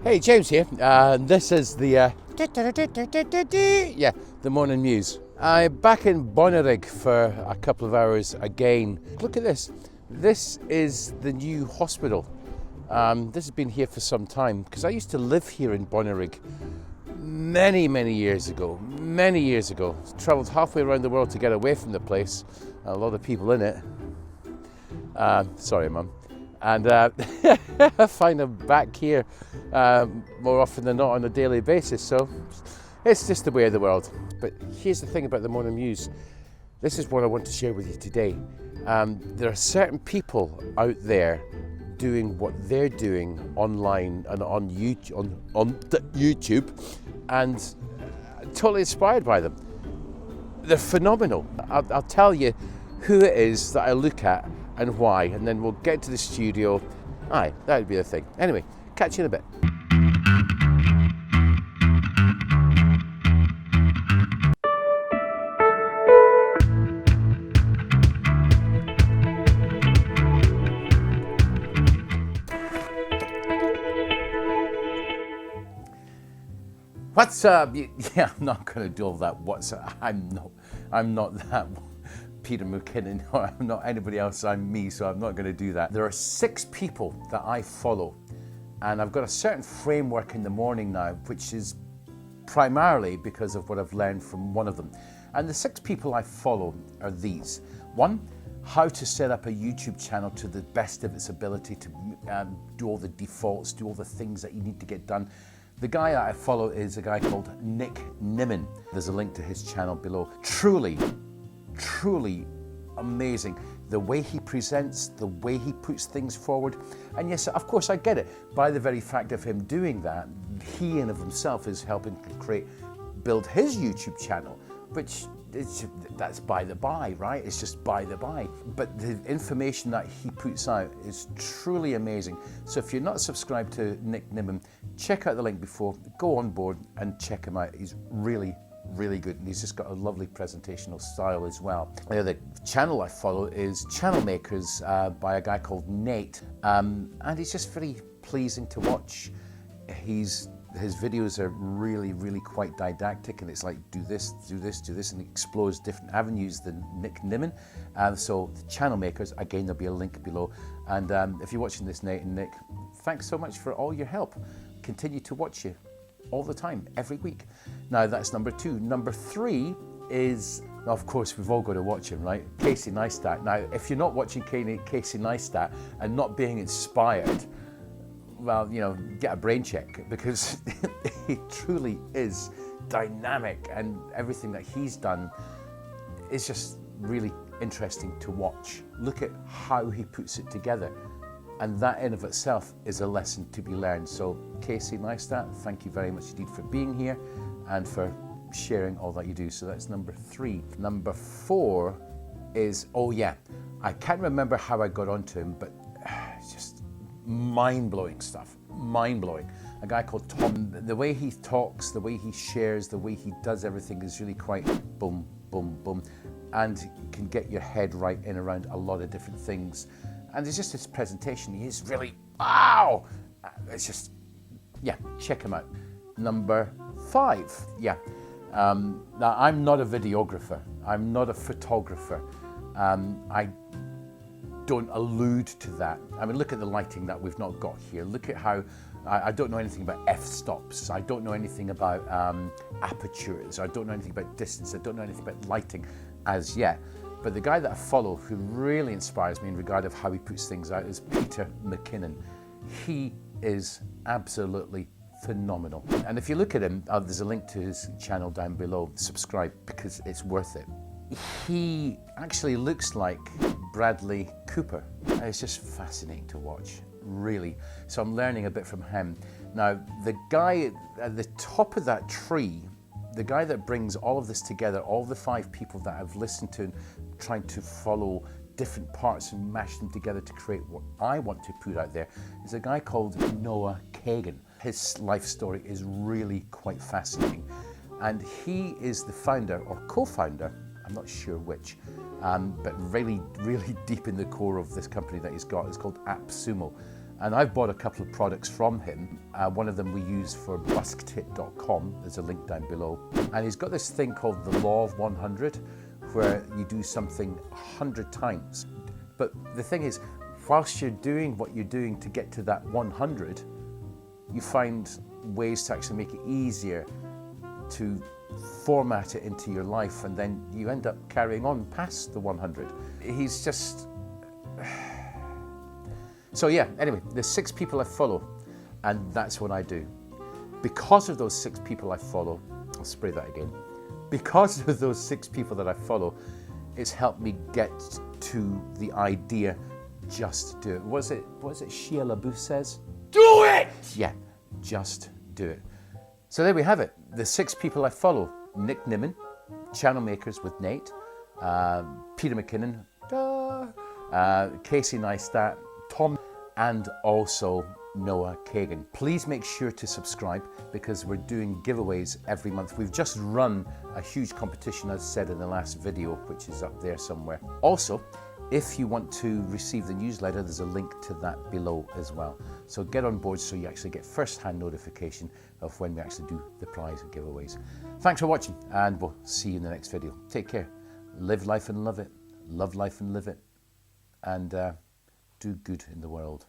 Hey, James here. This is the the morning news. I'm back in Bonnyrigg for a couple of hours again. Look at this. This is the new hospital. This has been here for some time because I used to live here in Bonnyrigg many years ago. Travelled halfway around the world to get away from the place. A lot of people in it. Sorry, Mum. And I find them back here more often than not on a daily basis, so it's just the way of the world. But here's the thing about the morning news. This is what I want to share with you today. There are certain people out there doing what they're doing online and on YouTube, and totally inspired by them. They're phenomenal. I'll tell you who it is that I look at and why, and then we'll get to the studio. Aye, that would be the thing. Anyway, catch you in a bit. What's up? Yeah, I'm not going to do all that. What's up? I'm not that Peter McKinnon, or I'm not anybody else, I'm me, so I'm not going to do that. There are 6 people that I follow, and I've got a certain framework in the morning now, which is primarily because of what I've learned from one of them. And the 6 people I follow are these. 1, how to set up a YouTube channel to the best of its ability to do all the defaults, do all the things that you need to get done. The guy I follow is a guy called Nick Nimmin. There's a link to his channel below. Truly amazing. The way he presents, the way he puts things forward. And yes, of course, I get it. By the very fact of him doing that, he in of himself is helping to build his YouTube channel, which that's by the by, right? It's just by the by. But the information that he puts out is truly amazing. So if you're not subscribed to Nick Nimmin, check out the link before, go on board and check him out. He's really good, and he's just got a lovely presentational style as well. The other channel I follow is Channel Makers by a guy called Nate, and he's just very pleasing to watch. His videos are really quite didactic, and it's like do this, and he explores different avenues than Nick Nimmin. So the Channel Makers, again, there'll be a link below. And if you're watching this, Nate and Nick, thanks so much for all your help. Continue to watch you all the time, every week. Now that's number 2. Number 3 is, of course, we've all got to watch him, right? Casey Neistat. Now, if you're not watching Casey Neistat and not being inspired, well, you know, get a brain check, because he truly is dynamic, and everything that he's done is just really interesting to watch. Look at how he puts it together. And that in of itself is a lesson to be learned. So Casey Neistat, thank you very much indeed for being here and for sharing all that you do. So that's number 3. Number 4 is, oh yeah, I can't remember how I got onto him, but it's just mind-blowing stuff, mind-blowing. A guy called Tom, the way he talks, the way he shares, the way he does everything is really quite boom, and can get your head right in around a lot of different things. And it's just his presentation, he is really, wow! It's just, yeah, check him out. Number 5, yeah. Now, I'm not a videographer, I'm not a photographer. I don't allude to that. I mean, look at the lighting that we've not got here. Look at how, I don't know anything about f-stops. I don't know anything about apertures. I don't know anything about distance. I don't know anything about lighting as yet. But the guy that I follow who really inspires me in regard of how he puts things out is Peter McKinnon. He is absolutely phenomenal. And if you look at him, there's a link to his channel down below. Subscribe, because it's worth it. He actually looks like Bradley Cooper. It's just fascinating to watch, really. So I'm learning a bit from him. Now, the guy at the top of that tree, the guy that brings all of this together, all the 5 people that I've listened to, trying to follow different parts and mash them together to create what I want to put out there, is a guy called Noah Kagan. His life story is really quite fascinating. And he is the founder or co-founder, I'm not sure which, but really deep in the core of this company that he's got. It's called AppSumo. And I've bought a couple of products from him. One of them we use for buskedit.com. There's a link down below. And he's got this thing called the Law of 100, where you do something 100 times. But the thing is, whilst you're doing what you're doing to get to that 100, you find ways to actually make it easier to format it into your life, and then you end up carrying on past the 100. He's just... So yeah, anyway, there's 6 people I follow, and that's what I do. Because of those 6 people I follow, I'll spray that again. Because of those 6 people that I follow, it's helped me get to the idea, just do it. What is it Shia LaBeouf says? Do it! Yeah, just do it. So there we have it. The 6 people I follow: Nick Nimmin, Channel Makers with Nate, Peter McKinnon, Casey Neistat, Tom, and also Noah Kagan. Please make sure to subscribe, because we're doing giveaways every month. We've just run a huge competition, as said in the last video, which is up there somewhere. Also, if you want to receive the newsletter, there's a link to that below as well. So get on board so you actually get first-hand notification of when we actually do the prize giveaways. Thanks for watching, and we'll see you in the next video. Take care. Live life and love it. Love life and live it. And do good in the world.